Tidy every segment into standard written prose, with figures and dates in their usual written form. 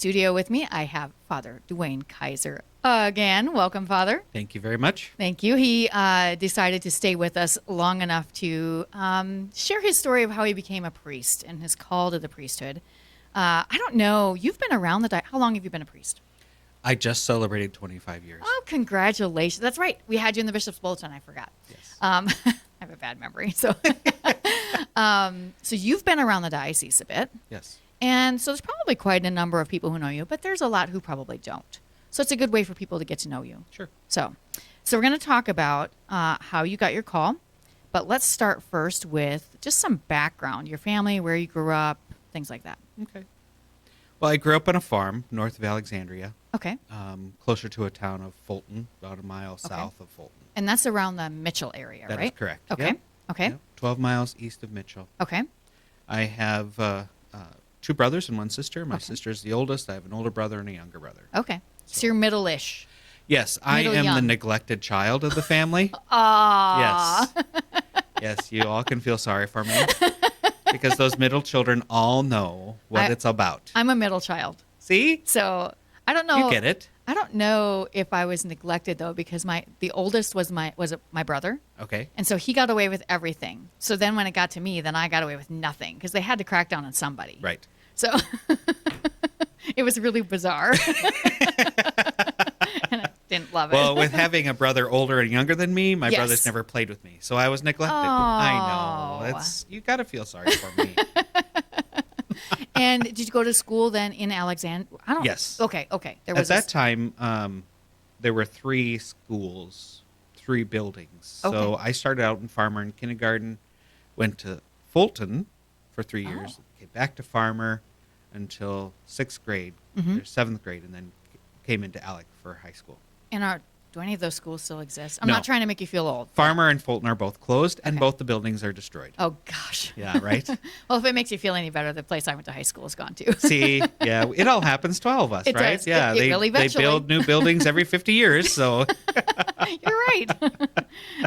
studio with me, I have Father DeWayne Kayser again. Welcome, Father. Thank you very much. Thank you. He decided to stay with us long enough to share his story of how he became a priest and his call to the priesthood. I don't know. You've been around how long have you been a priest? I just celebrated 25 years. Oh, congratulations. That's right. We had you in the Bishop's Bulletin. I forgot. Yes. I have a bad memory. So, so you've been around the diocese a bit. Yes. And so there's probably quite a number of people who know you, but there's a lot who probably don't. So it's a good way for people to get to know you. Sure. So we're going to talk about how you got your call, but let's start first with just some background, your family, where you grew up, things like that. Okay. Well, I grew up on a farm north of Alexandria, Okay. closer to a town of Fulton, about a mile south of Fulton. And that's around the Mitchell area, That right? is correct. Okay. Yep. Okay. Yep. 12 miles east of Mitchell. Okay. I have two brothers and one sister. My Okay. sister's the oldest. I have an older brother and a younger brother. Okay. So you're middle-ish. Yes, I Middle am the young. neglected child of the family. Ah. Yes. Yes, you all can feel sorry for me because those middle children all know what it's about. I'm a middle child. See? So I don't know. You get it. I don't know if I was neglected though, because the oldest was my brother, Okay. and so he got away with everything. So then when it got to me, then I got away with nothing because they had to crack down on somebody. Right. So it was really bizarre, and I didn't love it. Well, with having a brother older and younger than me, my Yes. brothers never played with me, so I was neglected. Oh. I know. You got to feel sorry for me. And did you go to school then in Alexandria? Yes. Okay. There At was that time, there were 3 schools, 3 buildings. Okay. So I started out in Farmer in kindergarten, went to Fulton for 3 years, came back to Farmer until 6th grade, or 7th grade, and then came into Alec for high school. And do any of those schools still exist? I'm No. not trying to make you feel old. Farmer and Fulton are both closed, and Okay. both the buildings are destroyed. Oh gosh. Yeah, right? Well, if it makes you feel any better, the place I went to high school is gone too. See, yeah, it all happens to all of us, It right? does. Yeah, It will they eventually. build new buildings every 50 years, so You're right.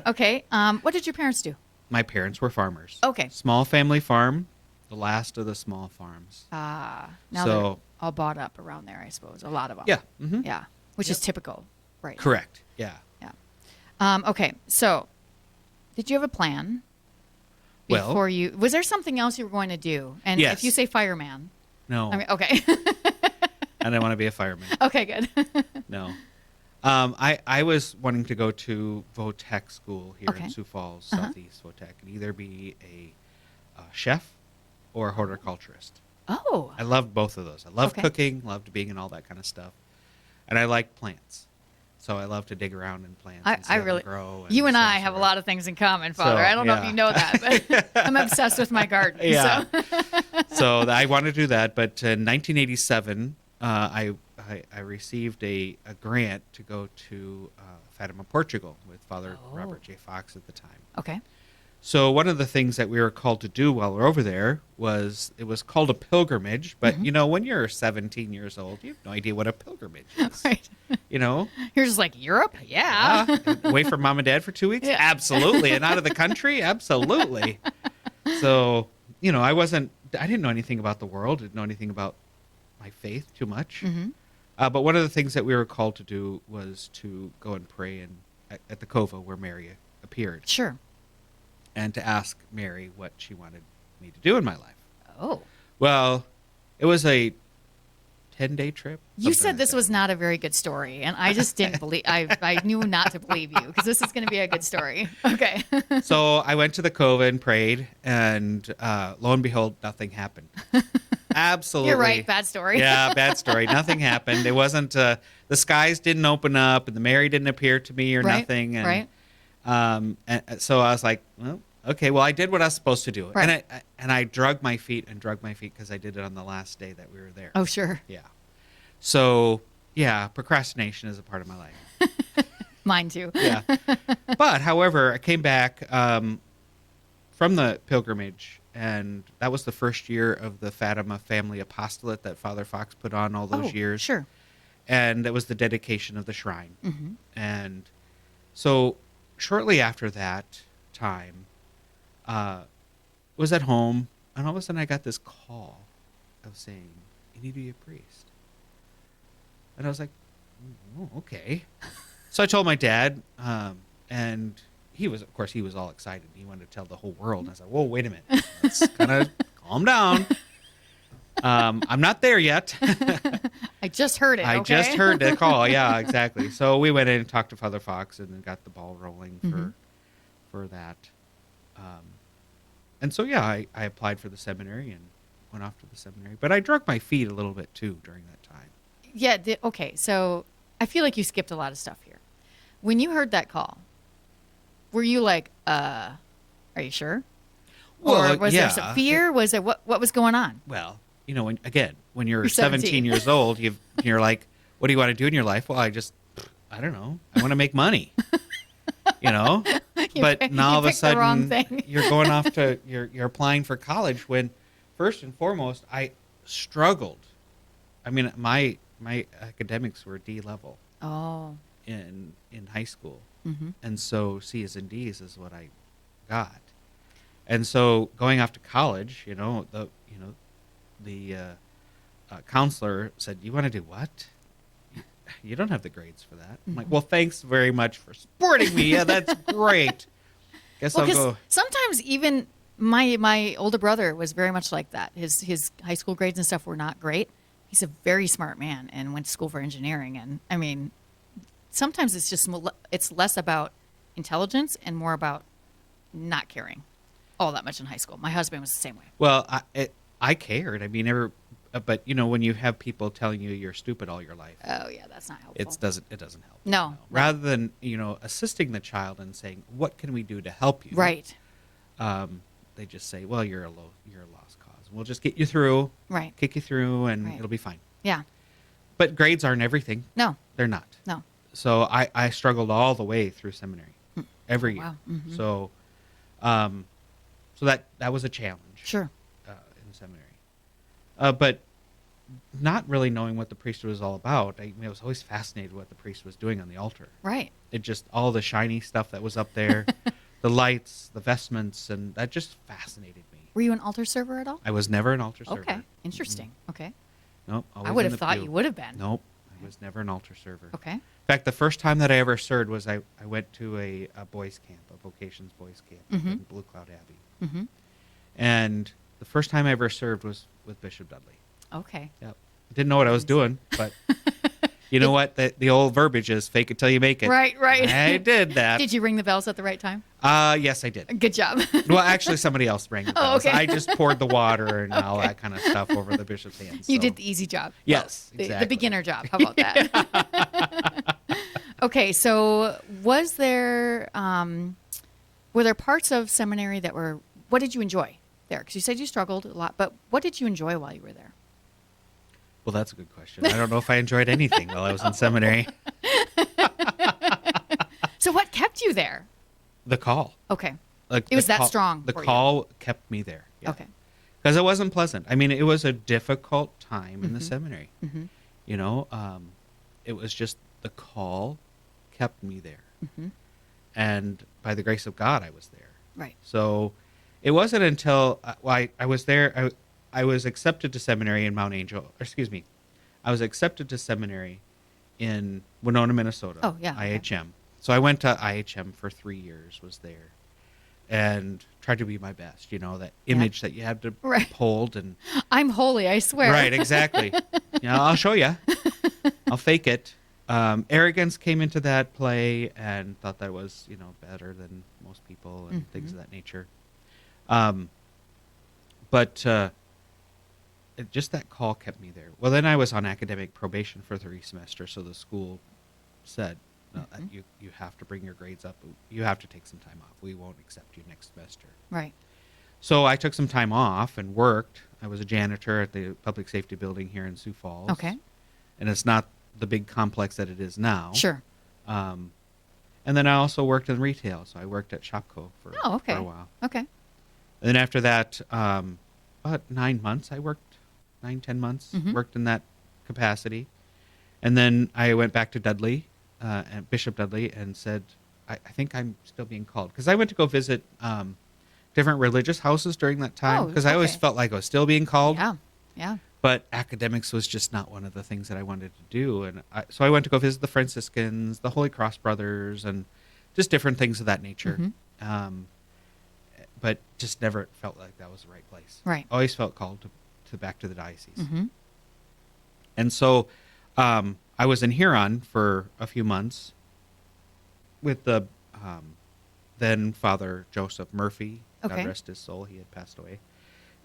Okay. What did your parents do? my parents were farmers. Okay. Small family farm, the last of the small farms. Now So- they're all bought up around there, I suppose. A lot of them. Yeah. Mm-hmm. Yeah. Which is typical, right? Correct. Yeah. Yeah. Okay. So, did you have a plan Well- before you? Was there something else you were going to do? And Yes. if you say fireman, No, I mean, okay. I didn't want to be a fireman. Okay. Good. No. I was wanting to go to Votech school here Okay. in Sioux Falls, Uh-huh. Southeast Votech, and either be a chef or a horticulturist. Oh. I loved both of those. I loved Okay. cooking, loved being in all that kind of stuff. And I like plants. So I love to dig around in plants and see I how they really. grow. You and I have a lot of things in common, Father. So, I don't know if yeah. you know that, but I'm obsessed with my garden. Yeah. So. So I wanted to do that, but in 1987, I received a grant to go to Fatima, Portugal, with Father Oh. Robert J. Fox at the time. Okay. So one of the things that we were called to do while we are over there was called a pilgrimage. But Mm-hmm. you know, when you're 17 years old, you have no idea what a pilgrimage is. Right. You know, You're just like Europe? Yeah. away from mom and dad for 2 weeks? Yeah. Absolutely. And out of the country? Absolutely. So, you know, I didn't know anything about the world, didn't know anything about my faith too much. Mm-hmm. But one of the things that we were called to do was to go and pray at the Cova where Mary appeared, Sure. and to ask Mary what she wanted me to do in my life. Oh. Well, it was a 10-day trip. You something said like this that. was not a very good story, and I just didn't believe. I knew not to believe you because this is going to be a good story. Okay. So I went to the Cova and prayed, and lo and behold, nothing happened. Absolutely. You're right. Bad story. Yeah, bad story. Nothing happened. It wasn't. The skies didn't open up, and the Mary didn't appear to me, or Right, nothing. And, right. And so I was like, well, okay. Well, I did what I was supposed to do, Right. and I drug my feet because I did it on the last day that we were there. Oh, sure. Yeah. So yeah, procrastination is a part of my life. Mine too. Yeah. But however, I came back from the pilgrimage, and that was the first year of the Fatima family apostolate that Father Fox put on all those years. Sure. And that was the dedication of the shrine. Mm-hmm. And so shortly after that time, was at home, and all of a sudden I got this call of saying, "You need to be a priest." And I was like, oh, okay. So I told my dad, and he was all excited. He wanted to tell the whole world. And I was like, whoa, wait a minute. Let's kind of calm down. I'm not there yet. I just heard it. I okay? just heard the call. Yeah, exactly. So we went in and talked to Father Fox and then got the ball rolling for that. And so, yeah, I applied for the seminary and went off to the seminary. But I drug my feet a little bit, too, during that time. Yeah. Okay. So I feel like you skipped a lot of stuff here. When you heard that call, were you like, are you sure? Well, or was there some fear? Was there what was going on? Well, when you're 17. 17 years old, you're like, what do you want to do in your life? Well, I don't know. I want to make money, But now all of a sudden you're going off to, you're applying for college when first and foremost, I struggled. I mean, my academics were D level. Oh. In high school. And so C's and D's is what I got. And so going off to college, the counselor said, "You want to do what? You don't have the grades for that." I'm like, "Well, thanks very much for supporting me. Yeah, that's great. Guess I'll go." Sometimes even my older brother was very much like that. His high school grades and stuff were not great. He's a very smart man and went to school for engineering. And I mean, sometimes it's less about intelligence and more about not caring all that much in high school. My husband was the same way. Well, I cared. I mean, but when you have people telling you you're stupid all your life, oh yeah, that's not helpful. It doesn't help. No. Rather than assisting the child and saying, what can we do to help you? Right. They just say, well, you're a lost cause. We'll just get you through. Right. Kick you through, and Right. it'll be fine. Yeah. But grades aren't everything. No. They're not. No. So I struggled all the way through seminary, every year. Wow. Mm-hmm. So, so that was a challenge. Sure. In seminary, but not really knowing what the priesthood was all about. I was always fascinated with what the priest was doing on the altar. Right. It just all the shiny stuff that was up there, the lights, the vestments, and that just fascinated me. Were you an altar server at all? I was never an altar server. Okay. Interesting. Okay. Nope. I would have thought you would have been. Nope. I was never an altar server. Okay. In fact, the first time that I ever served was I went to a boys' camp, a vocations boys' camp in Blue Cloud Abbey. Mm-hmm. And the first time I ever served was with Bishop Dudley. Okay. Yep. Didn't know what I was doing, but you know what? The old verbiage is fake it till you make it. Right. I did that. Did you ring the bells at the right time? Yes, I did. Good job. Well, actually, somebody else rang the bells. okay. I just poured the water and all that kind of stuff over the bishop's hands. You so. did the easy job. Yes, The exactly. beginner job. How about that? Okay, so were there parts of seminary that were, what did you enjoy there? Because you said you struggled a lot, but what did you enjoy while you were there? Well, that's a good question. I don't know if I enjoyed anything while I was in seminary. So what kept you there? The call. Okay. Like It was that strong The for you. call kept me there. Yeah. Okay. Because it wasn't pleasant. I mean, it was a difficult time in the seminary. Mm-hmm. It was just the call kept me there. Mm-hmm. And by the grace of God, I was there. Right. So it wasn't until I was there. I was accepted to seminary in Mount Angel. Or excuse me. I was accepted to seminary in Winona, Minnesota. Oh, yeah. Okay. IHM. So I went to IHM for 3 years, was there, and tried to be my best. That image that you have to Right. hold. And I'm holy, I swear. right, exactly. I'll show you. I'll fake it. Arrogance came into that play and thought that was, better than most people and things of that nature. But just that call kept me there. Well, then I was on academic probation for 3 semesters, so the school said, no, you have to bring your grades up. You have to take some time off. We won't accept you next semester. Right. So I took some time off and worked. I was a janitor at the public safety building here in Sioux Falls. Okay. And it's not the big complex that it is now. Sure. And then I also worked in retail. So I worked at Shopko for a while. Okay. And then after that, about 9 months, I worked, 9-10 months, worked in that capacity. And then I went back to Dudley, and Bishop Dudley, and said, I think I'm still being called. Because I went to go visit different religious houses during that time. Because I always felt like I was still being called. Yeah. Yeah. but academics was just not one of the things that I wanted to do. And so I went to go visit the Franciscans, the Holy Cross Brothers, and just different things of that nature. But just never felt like that was the right place. Right. Always felt called to back to the diocese. Mm-hmm. And so I was in Huron for a few months with the then Father Joseph Murphy. Okay. God rest his soul. He had passed away.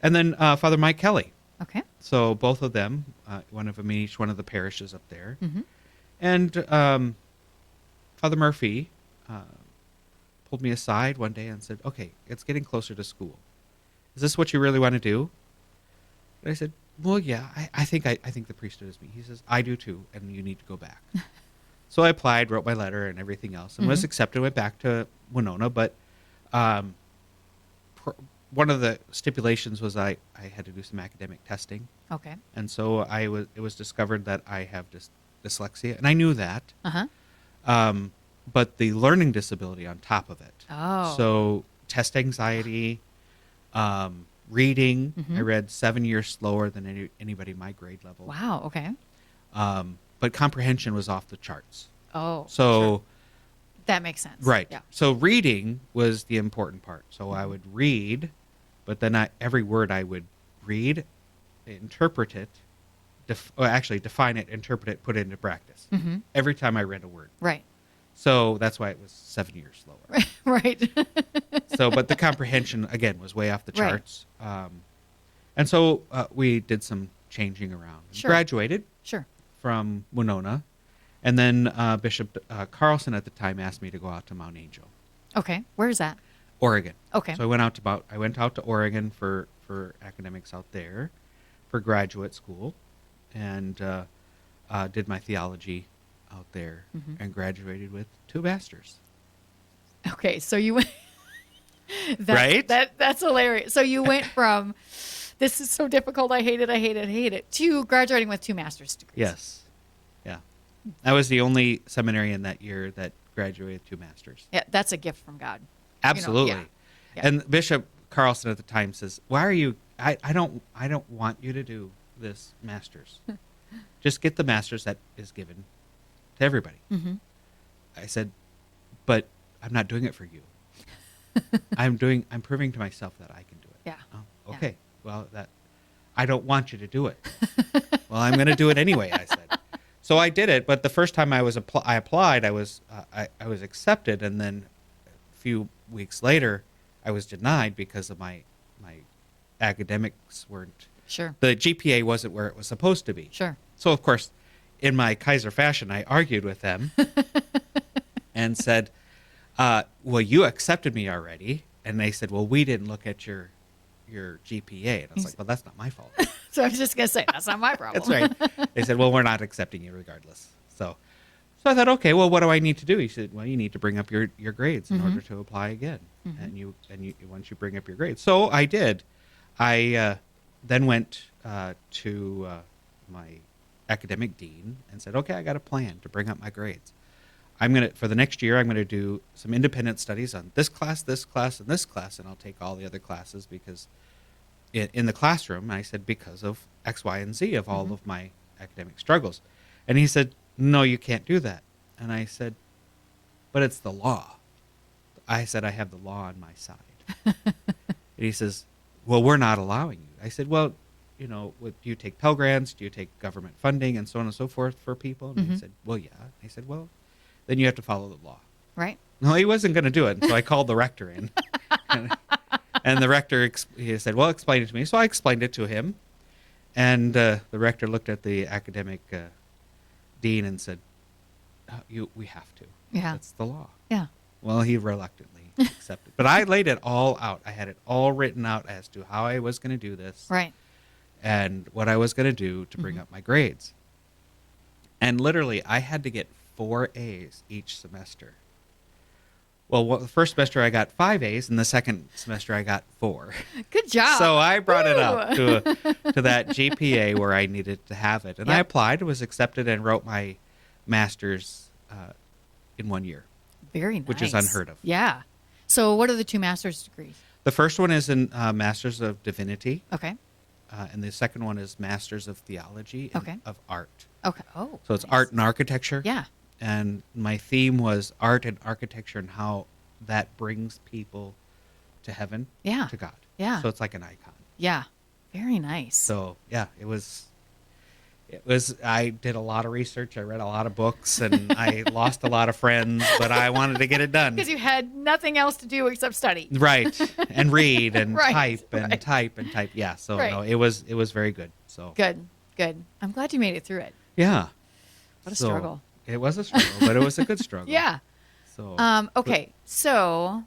And then Father Mike Kelly. Okay. So both of them, one of them in each one of the parishes up there. Mm-hmm. And Father Murphy pulled me aside one day and said, okay, it's getting closer to school. Is this what you really want to do? And I said, well, yeah, I think the priesthood is me. He says, I do too, and you need to go back. So I applied, wrote my letter and everything else, and was accepted, went back to Winona. But one of the stipulations was I had to do some academic testing. Okay. And so it was discovered that I have dyslexia, and I knew that. But the learning disability on top of it. Oh. So test anxiety, reading. I read 7 years slower than anybody my grade level. Wow. Okay. But comprehension was off the charts. Oh. So sure. That makes sense. right. Yeah. So reading was the important part. So I would read, but then every word I would read, interpret it, define it, interpret it, put it into practice. Every time I read a word. Right. So that's why it was 7 years slower. Right. So, but the comprehension, again, was way off the Right. charts. And so we did some changing around. Sure. Graduated Sure. from Winona. And then Bishop Carlson at the time asked me to go out to Mount Angel, Okay. Where is that? Oregon. Okay. So I went out to Oregon for academics out there, for graduate school, and did my theology out there, and graduated with 2 masters. Okay. So you went. Right? That's hilarious. So you went from, this is so difficult, I hate it, to graduating with 2 master's degrees. Yes. Yeah. I was the only seminarian that year that graduated with 2 masters. Yeah, that's a gift from God. Absolutely. Yeah. And Bishop Carlson at the time says, "Why are you? I don't want you to do this masters. Just get the masters that is given to everybody." I said, "But I'm not doing it for you. I'm proving to myself that I can do it." Yeah. Oh, okay. Well, I don't want you to do it. Well, I'm going to do it anyway, I said. So I did it, but the first time I applied, I was accepted, and then a few weeks later, I was denied because of my academics weren't. Sure. The GPA wasn't where it was supposed to be. Sure. So of course, in my Kayser fashion, I argued with them and said, "Well, you accepted me already," and they said, "Well, we didn't look at your GPA," and I was like, "Well, that's not my fault." So I was just going to say, that's not my problem. That's right. They said, "Well, we're not accepting you regardless." So I thought, okay, well, what do I need to do? He said, "Well, you need to bring up your grades in order to apply again, and you once you bring up your grades." So I did. I then went to my academic dean and said, "Okay, I got a plan to bring up my grades. For the next year, I'm gonna do some independent studies on this class, and this class, and I'll take all the other classes because." In the classroom, I said, because of X, Y, and Z of all of my academic struggles. And he said, "No, you can't do that." And I said, "But it's the law." I said, "I have the law on my side." And he says, "Well, we're not allowing you." I said, "Well, do you take Pell Grants? Do you take government funding and so on and so forth for people?" And he said, "Well, yeah." I said, "Well, then you have to follow the law." Right. No, he wasn't going to do it. So I called the rector in. And the rector, he said, "Well, explain it to me." So I explained it to him. And the rector looked at the academic dean and said, "We have to. Yeah. That's the law." Yeah. Well, he reluctantly accepted. But I laid it all out. I had it all written out as to how I was going to do this. Right. And what I was going to do to bring up my grades. And literally, I had to get 4 A's each semester. Well, the first semester I got 5 A's, and the second semester I got 4. Good job. So I brought it up to that GPA where I needed to have it. And I applied, was accepted, and wrote my master's in 1 year. Very nice. Which is unheard of. Yeah. So what are the 2 master's degrees? The first one is in Master's of Divinity. Okay. and the second one is Masters of Theology and Okay. of Art. Okay. Oh. So it's nice. art and architecture. Yeah. And my theme was art and architecture and how that brings people to heaven, Yeah. to God. Yeah. So it's like an icon. Yeah. Very nice. So yeah, it was. I did a lot of research. I read a lot of books, and I lost a lot of friends, but I wanted to get it done. Because you had nothing else to do except study. Right, and read and Right, type and right. type and type. Yeah, so Right. no, it was very good. So Good. Good. I'm glad you made it through it. yeah, What a So, struggle. It was a struggle, but it was a good struggle. Yeah. So Okay. So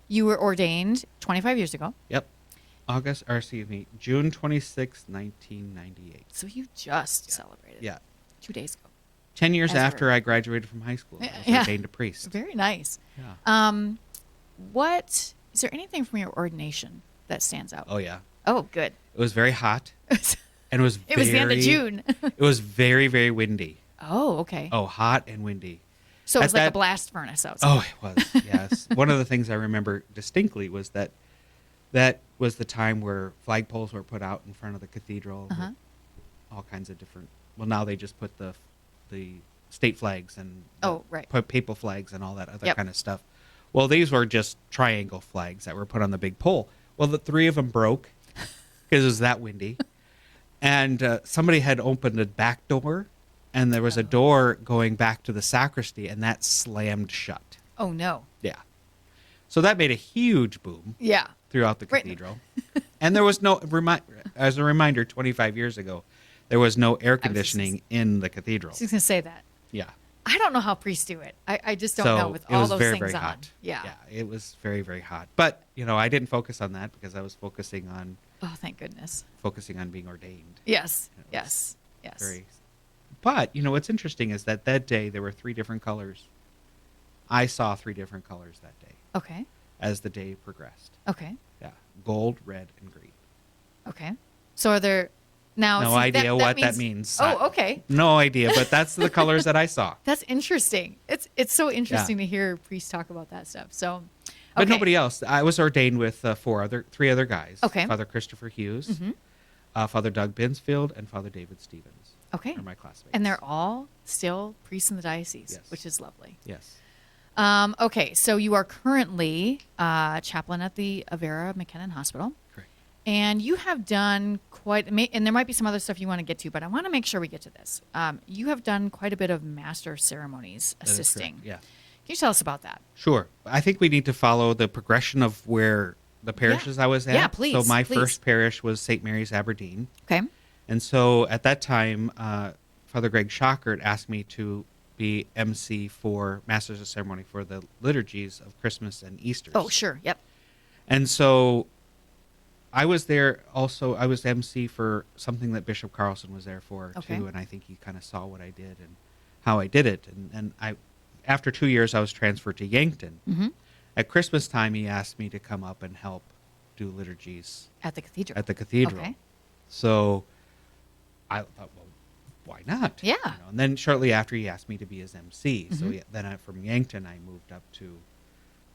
you were ordained 25 years ago. Yep. June 26, 1998. So you just celebrated. Yeah. 2 days ago. 10 years As after we're- I graduated from high school, I was Yeah. ordained a priest. Very nice. Yeah. What is there anything from your ordination that stands out? Oh yeah. Oh, good. It was very hot, and it was It was the end of June. It was very, very windy. Oh, okay. Oh, hot and windy. So it was at like a that- blast furnace outside. Oh, it was. Yes. One of the things I remember distinctly was that was the time where flagpoles were put out in front of the cathedral. Uh-huh. With all kinds of different. Well, now they just put the state flags and Oh, right. put papal flags and all that other Yep. kind of stuff. Well, these were just triangle flags that were put on the big pole. Well, the three of them broke because it was that windy, and somebody had opened a back door, and there was a door going back to the sacristy, and that slammed shut. Oh, no. Yeah. So that made a huge boom Yeah. throughout the Right. cathedral. And there was no, as a reminder, 25 years ago, there was no air I was just conditioning in the cathedral. I was just going to say that. Yeah. I don't know how priests do it. I just don't So know with it all was those very, things very on. hot. Yeah. Yeah, it was very, very hot. But, I didn't focus on that because I was focusing on Oh, thank goodness. being ordained. Yes. It was Yes. Yes. But, what's interesting is that day there were three different colors. I saw three different colors that day Okay. as the day progressed. Okay. Yeah. Gold, red, and green. Okay. So are there now? No see, idea what that means. Oh, okay. No idea, but that's the colors that I saw. That's interesting. It's so interesting to hear priests talk about that stuff. So, But okay. nobody else. I was ordained with three other guys. Okay. Father Christopher Hughes, Mhm. Father Doug Binsfield, and Father David Stevens. Okay. Are my classmates. And they're all still priests in the diocese, Yes. which is lovely. Yes. Okay, so you are currently chaplain at the Avera McKinnon Hospital. Correct. And you have done and there might be some other stuff you want to get to, but I want to make sure we get to this. You have done quite a bit of master ceremonies That is correct. assisting. Yeah. Can you tell us about that? Sure. I think we need to follow the progression of where the parishes I was at. Yeah, please, So my please. first parish was St. Mary's Aberdeen. Okay. And so at that time, Father Greg Schockert asked me to be MC for Masters of Ceremony for the liturgies of Christmas and Easter. Oh, sure. Yep. And so I was there also. I was MC for something that Bishop Carlson was there for Okay. too. And I think he kind of saw what I did and how I did it. And after 2 years, I was transferred to Yankton. Mm-hmm. At Christmas time, he asked me to come up and help do liturgies At the cathedral. at the cathedral. Okay. So I thought, well, why not? Yeah. And then shortly after, he asked me to be his MC. So Mhm. then from Yankton, I moved up to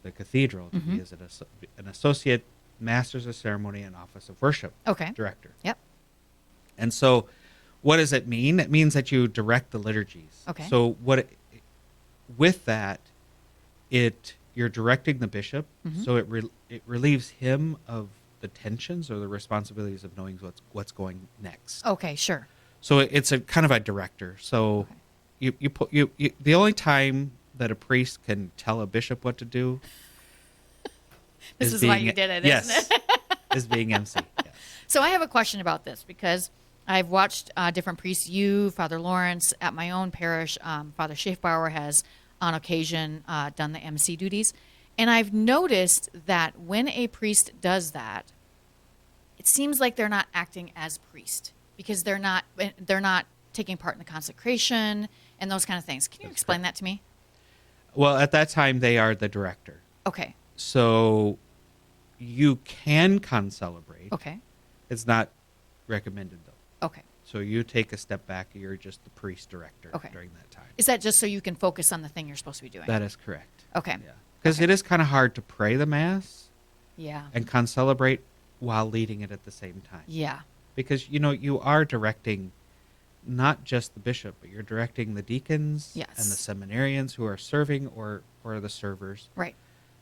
the cathedral to Mhm. be as an associate Masters of Ceremony and Office of Worship Okay. director. Yep. And so what does it mean? It means that you direct the liturgies. Okay. So with that, you're directing the bishop, Mhm. so it relieves him of the tensions or the responsibilities of knowing what's going next. Okay, sure. So it's a kind of a director. So Okay. you the only time that a priest can tell a bishop what to do This is why you did it, yes, isn't it? is being MC. Yes. So I have a question about this because I've watched different priests, Father Lawrence, at my own parish. Father Schaefbauer has, on occasion, done the MC duties. And I've noticed that when a priest does that, it seems like they're not acting as priest because they're not taking part in the consecration and those kind of things. Can you explain that to me? Well, at that time, they are the director. Okay. So you can concelebrate. Okay. It's not recommended, though. Okay. So you take a step back. You're just the priest director Okay. during that time. Is that just so you can focus on the thing you're supposed to be doing? That is correct. Okay. Yeah. Because Okay. it is kind of hard to pray the Mass Yeah. and concelebrate while leading it at the same time. Yeah. because you are directing not just the bishop, but you're directing the deacons Yes. and the seminarians who are serving or the servers. Right.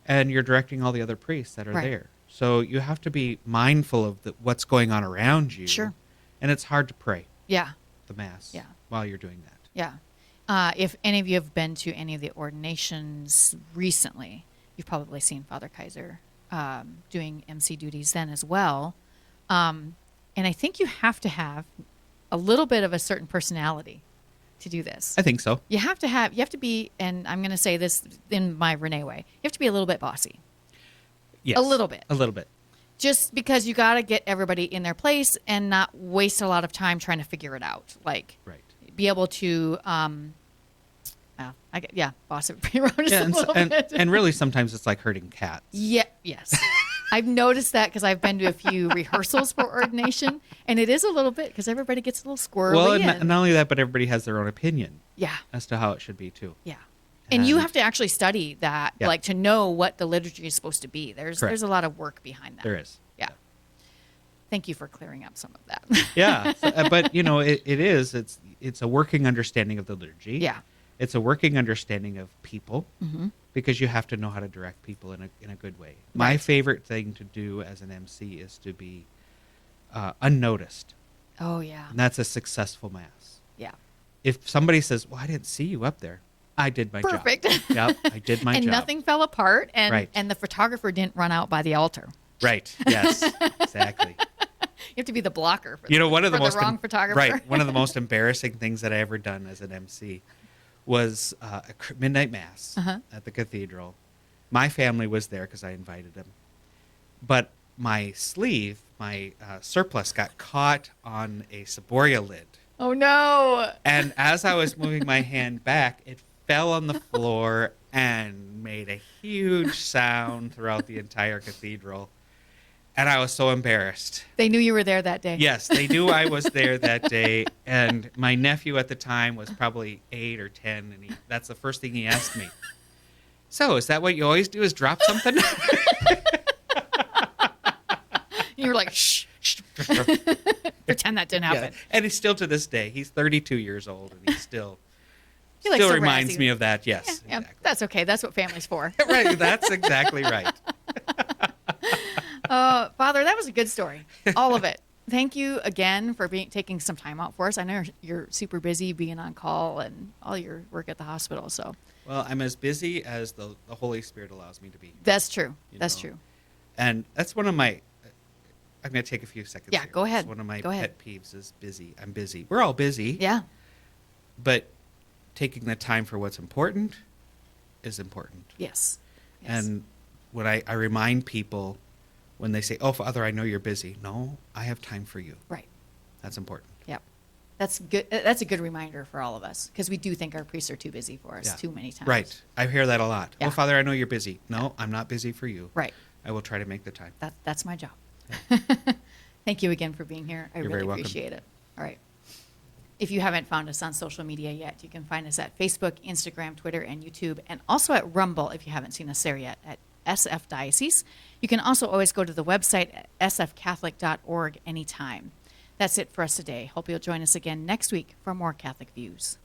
And you're directing all the other priests that are Right. there. So you have to be mindful of what's going on around you. Sure. And it's hard to pray Yeah. the Mass Yeah. while you're doing that. Yeah. If any of you have been to any of the ordinations recently, you've probably seen Father Kayser doing MC duties then as well. And I think you have to have a little bit of a certain personality to do this. I think so. You have to be, and I'm going to say this in my Renee way, you have to be a little bit bossy. Yes. A little bit. A little bit. Just because you got to get everybody in their place and not waste a lot of time trying to figure it out. Like, Right. be able to, boss it around just Yeah, a little bit. and really sometimes it's like herding cats. Yeah, yes. I've noticed that because I've been to a few rehearsals for ordination, and it is a little bit because everybody gets a little squirrely. Well, and not only that, but everybody has their own opinion yeah, as to how it should be too. yeah. And you And- have to actually study that, Yeah. like to know what the liturgy is supposed to be. There's Correct. a lot of work behind that. There is. Yeah. Thank you for clearing up some of that. Yeah, but it's a working understanding of the liturgy. Yeah. It's a working understanding of people Mm-hmm. because you have to know how to direct people in a good way. My Right. favorite thing to do as an MC is to be unnoticed, Oh yeah. and that's a successful Mass. Yeah. If somebody says, "Well, I didn't see you up there," I did my Perfect. job. Yep, I did my and job. nothing fell apart, and Right. and the photographer didn't run out by the altar. Right. Yes. Exactly. You have to be the blocker for One of the for most wrong photographer. Right. One of the most embarrassing things that I ever done as an MC was a midnight Mass Uh-huh. at the cathedral. My family was there because I invited them, but my sleeve, my surplice, got caught on a Saboria lid. Oh no. And as I was moving my hand back, it fell on the floor and made a huge sound throughout the entire cathedral. And I was so embarrassed. They knew you were there that day. Yes, they knew I was there that day. And my nephew at the time was probably 8 or 10. And that's the first thing he asked me. So, is that what you always do, is drop something? You were like, shh, shh. Pretend that didn't happen. Yeah. And he's still to this day. He's 32 years old, and he still He likes still to reminds razz you. me of that. Yes, Yeah, exactly. that's okay. That's what family's for. Right, that's exactly right. Father, that was a good story. All of it. Thank you again for taking some time out for us. I know you're super busy being on call and all your work at the hospital. So Well, I'm as busy as the Holy Spirit allows me to be. that's true. You That's know. true. And that's one of my, I'm going to take a few seconds Yeah, here. go ahead. It's one of my Go ahead. pet peeves is busy. I'm busy. We're all busy. Yeah. But taking the time for what's important is important. Yes. Yes. And when I remind people when they say, "Oh, Father, I know you're busy." No, I have time for you. Right. That's important. Yep. That's good. That's a good reminder for all of us because we do think our priests are too busy for us Yeah. too many times. Right. I hear that a lot. Yeah. "Oh, Father, I know you're busy." No, I'm not busy for you. Right. I will try to make the time. That's my job. Thank you again for being here. I You're really very welcome. appreciate it. All right. If you haven't found us on social media yet, you can find us at Facebook, Instagram, Twitter, and YouTube, and also at Rumble if you haven't seen us there yet at SF Diocese. You can also always go to the website at sfcatholic.org anytime. That's it for us today. Hope you'll join us again next week for more Catholic Views.